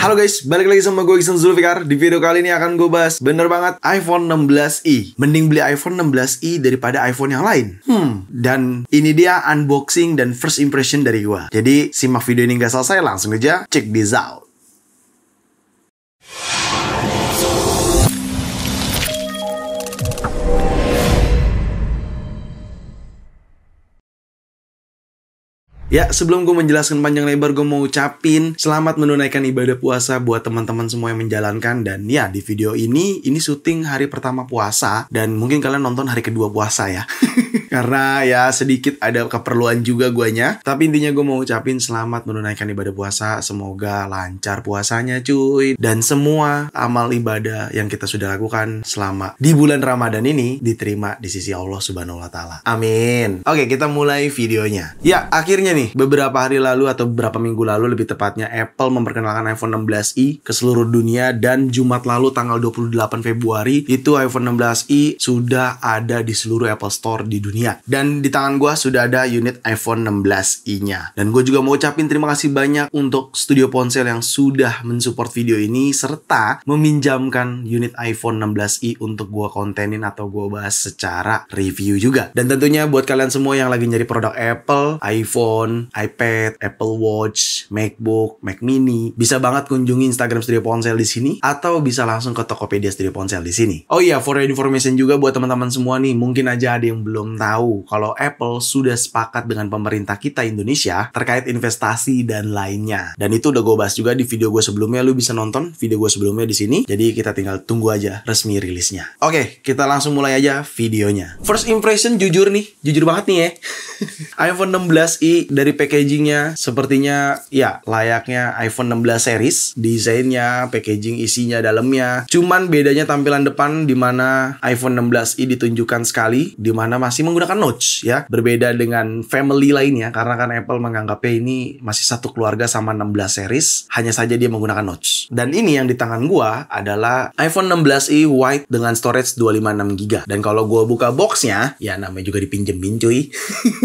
Halo guys, balik lagi sama gue Iksan Zulfikar. Di video kali ini akan gue bahas, bener banget, iPhone 16i. Mending beli iPhone 16i daripada iPhone yang lain. Dan ini dia unboxing dan first impression dari gue. Jadi simak video ini gak selesai, langsung aja check this out. Ya, sebelum gue menjelaskan panjang lebar, gue mau ucapin selamat menunaikan ibadah puasa buat teman-teman semua yang menjalankan. Dan ya, di video ini syuting hari pertama puasa. Dan mungkin kalian nonton hari kedua puasa ya. Karena ya sedikit ada keperluan juga guanya. Tapi intinya gue mau ucapin selamat menunaikan ibadah puasa. Semoga lancar puasanya cuy. Dan semua amal ibadah yang kita sudah lakukan selama di bulan Ramadan ini diterima di sisi Allah Subhanahu wa Ta'ala. Amin. Oke, kita mulai videonya. Ya, akhirnya nih, beberapa hari lalu atau beberapa minggu lalu lebih tepatnya, Apple memperkenalkan iPhone 16i ke seluruh dunia. Dan Jumat lalu tanggal 28 Februari itu iPhone 16i sudah ada di seluruh Apple Store di dunia. Dan di tangan gue sudah ada unit iPhone 16i-nya. Dan gue juga mau ucapin terima kasih banyak untuk Studio Ponsel yang sudah mensupport video ini serta meminjamkan unit iPhone 16i untuk gue kontenin atau gue bahas secara review juga. Dan tentunya buat kalian semua yang lagi nyari produk Apple, iPhone, iPad, Apple Watch, MacBook, Mac Mini, bisa banget kunjungi Instagram Studio Ponsel di sini atau bisa langsung ke Tokopedia Studio Ponsel di sini. Oh iya, for your information juga buat teman-teman semua nih, mungkin aja ada yang belum tahu kalau Apple sudah sepakat dengan pemerintah kita Indonesia terkait investasi dan lainnya. Dan itu udah gue bahas juga di video gue sebelumnya, lu bisa nonton video gue sebelumnya di sini. Jadi kita tinggal tunggu aja resmi rilisnya. Oke, kita langsung mulai aja videonya. First impression jujur banget nih ya. iPhone 16i dari packagingnya sepertinya ya layaknya iPhone 16 series. Desainnya, packaging isinya, dalamnya. Cuman bedanya tampilan depan di mana iPhone 16i ditunjukkan sekali, di mana masih menggunakan notch ya. Berbeda dengan family lainnya karena kan Apple menganggapnya ini masih satu keluarga sama 16 series, hanya saja dia menggunakan notch. Dan ini yang di tangan gua adalah iPhone 16i White dengan storage 256GB. Dan kalau gua buka boxnya, ya namanya juga dipinjemin cuy.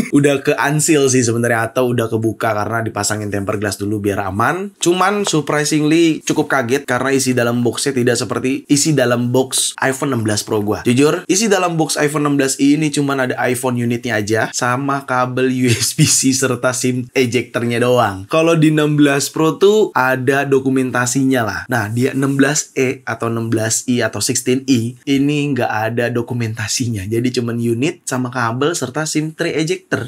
Udah ke unseal sih sebenarnya, atau udah kebuka karena dipasangin tempered glass dulu biar aman. Cuman surprisingly cukup kaget karena isi dalam boxnya tidak seperti isi dalam box iPhone 16 Pro gua. Jujur, isi dalam box iPhone 16i ini cuman ada iPhone unitnya aja sama kabel USB-C serta SIM ejectornya doang. Kalau di 16 Pro tuh ada dokumentasinya lah. Nah, dia 16e atau 16i atau 16i ini nggak ada dokumentasinya. Jadi cuman unit sama kabel serta SIM tray ejector.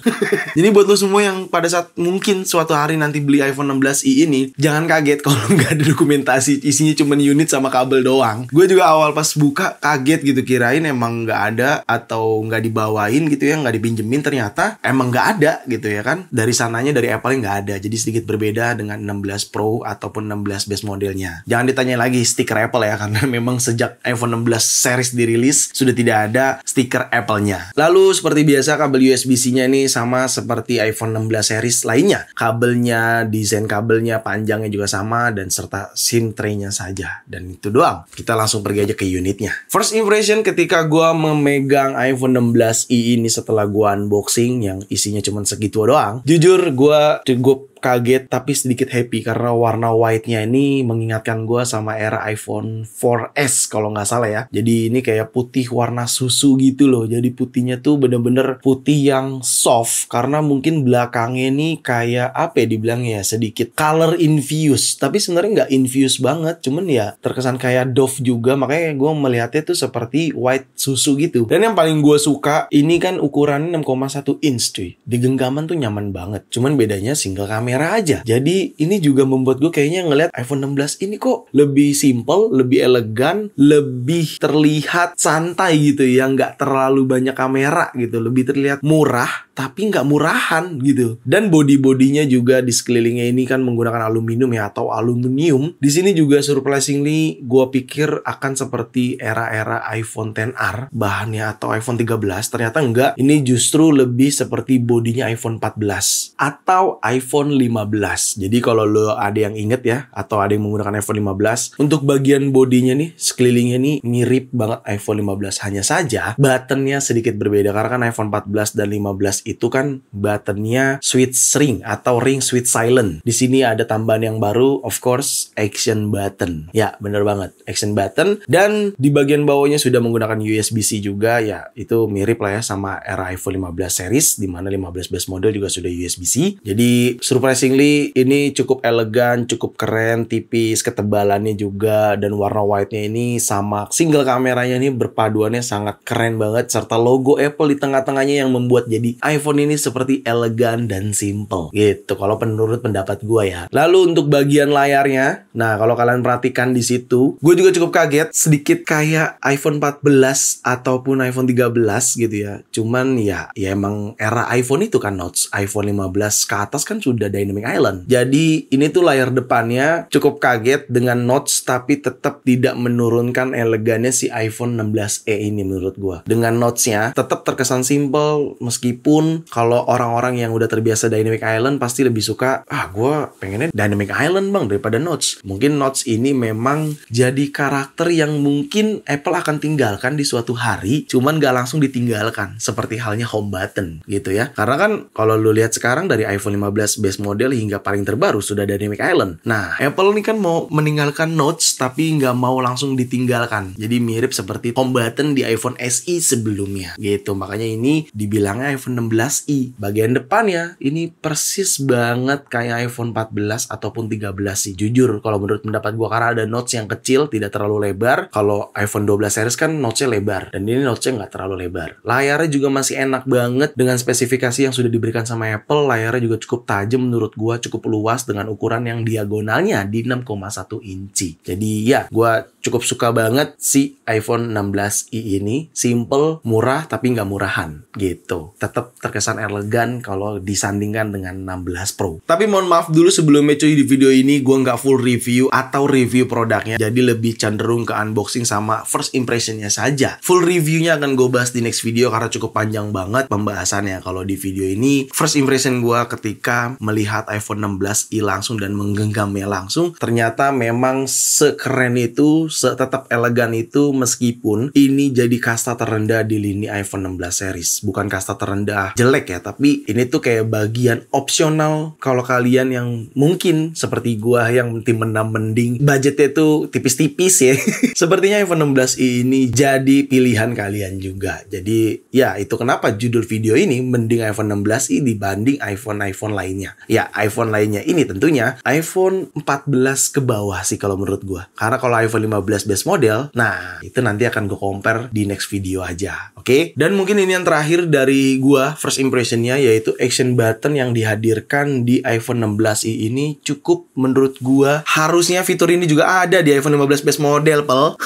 Jadi buat lo semua yang pada saat mungkin suatu hari nanti beli iPhone 16i ini, jangan kaget kalau nggak ada dokumentasi, isinya cuma unit sama kabel doang. Gue juga awal pas buka kaget gitu, kirain emang nggak ada atau nggak dibawain gitu ya, nggak dipinjemin, ternyata emang nggak ada gitu ya kan. Dari sananya, dari Apple nggak ada. Jadi sedikit berbeda dengan 16 Pro ataupun 16 base modelnya. Jangan ditanya lagi stiker Apple ya, karena memang sejak iPhone 16 series dirilis sudah tidak ada stiker Apple-nya. Lalu seperti biasa kabel USB-C-nya ini sama seperti iPhone 16 series lainnya. Kabelnya, desain kabelnya, panjangnya juga sama, dan serta SIM tray-nya saja. Dan itu doang. Kita langsung pergi aja ke unitnya. First impression ketika gua memegang iPhone 16i ini setelah gua unboxing yang isinya cuma segitu doang. Jujur gua cukup kaget tapi sedikit happy karena warna white-nya ini mengingatkan gue sama era iPhone 4S kalau nggak salah ya. Jadi ini kayak putih warna susu gitu loh. Jadi putihnya tuh bener-bener putih yang soft karena mungkin belakangnya ini kayak apa ya dibilangnya ya, sedikit color infused. Tapi sebenarnya nggak infused banget, cuman ya terkesan kayak Dove juga, makanya gue melihatnya tuh seperti white susu gitu. Dan yang paling gue suka ini kan ukurannya 6,1 inch cuy. Di genggaman tuh nyaman banget. Cuman bedanya single kamera aja. Jadi ini juga membuat gue kayaknya ngeliat iPhone 16 ini kok lebih simple, lebih elegan, lebih terlihat santai gitu ya, nggak terlalu banyak kamera gitu, lebih terlihat murah tapi nggak murahan gitu. Dan body-bodinya juga di sekelilingnya ini kan menggunakan aluminium ya, atau aluminium. Di sini juga surprisingly gue pikir akan seperti era-era iPhone XR bahannya atau iPhone 13, ternyata enggak. Ini justru lebih seperti bodinya iPhone 14 atau iPhone 15. Jadi kalau lo ada yang inget ya, atau ada yang menggunakan iPhone 15, untuk bagian bodinya nih, sekelilingnya nih mirip banget iPhone 15. Hanya saja buttonnya sedikit berbeda, karena kan iPhone 14 dan 15 itu kan buttonnya switch ring atau ring switch silent. Di sini ada tambahan yang baru, of course, action button. Ya, bener banget, action button. Dan di bagian bawahnya sudah menggunakan USB-C juga, ya itu mirip lah ya sama era iPhone 15 series, di mana 15 base model juga sudah USB-C. Jadi surprisingly ini cukup elegan, cukup keren, tipis, ketebalannya juga, dan warna white-nya ini sama single kameranya ini berpaduannya sangat keren banget, serta logo Apple di tengah-tengahnya yang membuat jadi iPhone ini seperti elegan dan simple gitu kalau menurut pendapat gue ya. Lalu untuk bagian layarnya, nah kalau kalian perhatikan di situ, gue juga cukup kaget, sedikit kayak iPhone 14 ataupun iPhone 13 gitu ya. Cuman ya emang era iPhone itu kan notch. iPhone 15 ke atas kan sudah Dynamic Island. Jadi ini tuh layar depannya cukup kaget dengan notch, tapi tetap tidak menurunkan elegannya si iPhone 16e ini menurut gua. Dengan notch-nya tetap terkesan simple, meskipun kalau orang-orang yang udah terbiasa Dynamic Island pasti lebih suka, gua pengennya Dynamic Island bang daripada notch. Mungkin notch ini memang jadi karakter yang mungkin Apple akan tinggalkan di suatu hari, cuman gak langsung ditinggalkan, seperti halnya home button gitu ya. Karena kan kalau lu lihat sekarang dari iPhone 15 base model hingga paling terbaru sudah Dynamic Island. Nah, Apple ini kan mau meninggalkan notch tapi nggak mau langsung ditinggalkan. Jadi mirip seperti home button di iPhone SE sebelumnya gitu. Makanya ini dibilangnya iPhone 16i. Bagian depannya ini persis banget kayak iPhone 14 ataupun 13 sih. Jujur kalau menurut pendapat gua, karena ada notch yang kecil, tidak terlalu lebar. Kalau iPhone 12 series kan notch-nya lebar, dan ini notch-nya nggak terlalu lebar. Layarnya juga masih enak banget dengan spesifikasi yang sudah diberikan sama Apple. Layarnya juga cukup tajam menurut gua, cukup luas dengan ukuran yang diagonalnya di 6,1 inci. Jadi ya, gua cukup suka banget si iPhone 16i ini. Simple, murah, tapi nggak murahan gitu. Tetap terkesan elegan kalau disandingkan dengan 16 Pro. Tapi mohon maaf dulu sebelumnya cuy, di video ini gua nggak full review atau review produknya. Jadi lebih cenderung ke unboxing sama first impressionnya saja. Full reviewnya akan gue bahas di next video karena cukup panjang banget pembahasannya. Kalau di video ini, first impression gue ketika melihat iPhone 16i langsung dan menggenggamnya langsung, ternyata memang sekeren itu, tetap elegan itu, meskipun ini jadi kasta terendah di lini iPhone 16 series. Bukan kasta terendah jelek ya, tapi ini tuh kayak bagian opsional kalau kalian yang mungkin seperti gue yang tim mending budgetnya tuh tipis-tipis ya. Sepertinya iPhone 16i ini jadi pilihan kalian juga. Jadi ya itu kenapa judul video ini mending iPhone 16i dibanding iPhone lainnya. Ya iPhone lainnya ini tentunya iPhone 14 ke bawah sih kalau menurut gue. Karena kalau iPhone 15 base model, nah itu nanti akan gue compare di next video aja. Oke? Dan mungkin ini yang terakhir dari gue first impressionnya, yaitu action button yang dihadirkan di iPhone 16i ini cukup menurut gue. Harusnya fitur ini juga ada di iPhone 15 base model, pel.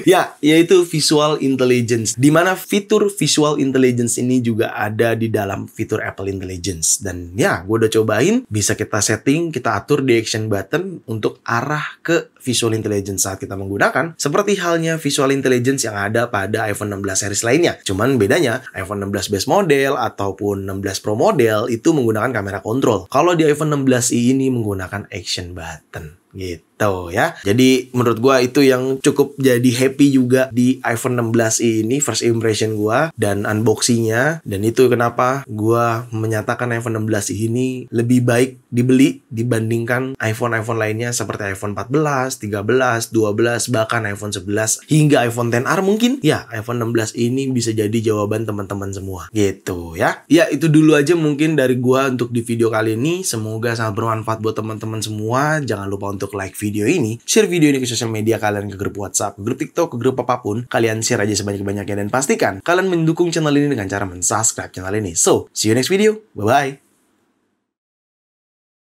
Ya, yaitu visual intelligence, di mana fitur visual intelligence ini juga ada di dalam fitur Apple Intelligence. Dan ya, gue udah cobain, bisa kita setting, kita atur di action button untuk arah ke visual intelligence saat kita menggunakan, seperti halnya visual intelligence yang ada pada iPhone 16 series lainnya. Cuman bedanya, iPhone 16 base model ataupun 16 Pro model itu menggunakan kamera kontrol. Kalau di iPhone 16i ini menggunakan action button gitu ya. Jadi menurut gua itu yang cukup jadi happy juga di iPhone 16i ini, first impression gua dan unboxingnya. Dan itu kenapa gua menyatakan iPhone 16i ini lebih baik dibeli dibandingkan iPhone lainnya seperti iPhone 14, 13, 12, bahkan iPhone 11 hingga iPhone XR mungkin. Ya, iPhone 16 ini bisa jadi jawaban teman-teman semua gitu ya. Ya, itu dulu aja mungkin dari gua untuk di video kali ini. Semoga sangat bermanfaat buat teman-teman semua. Jangan lupa untuk like video ini, share video ini ke sosial media kalian, ke grup WhatsApp, ke grup TikTok, ke grup apapun. Kalian share aja sebanyak-banyaknya dan pastikan kalian mendukung channel ini dengan cara mensubscribe channel ini. So, see you next video. Bye-bye.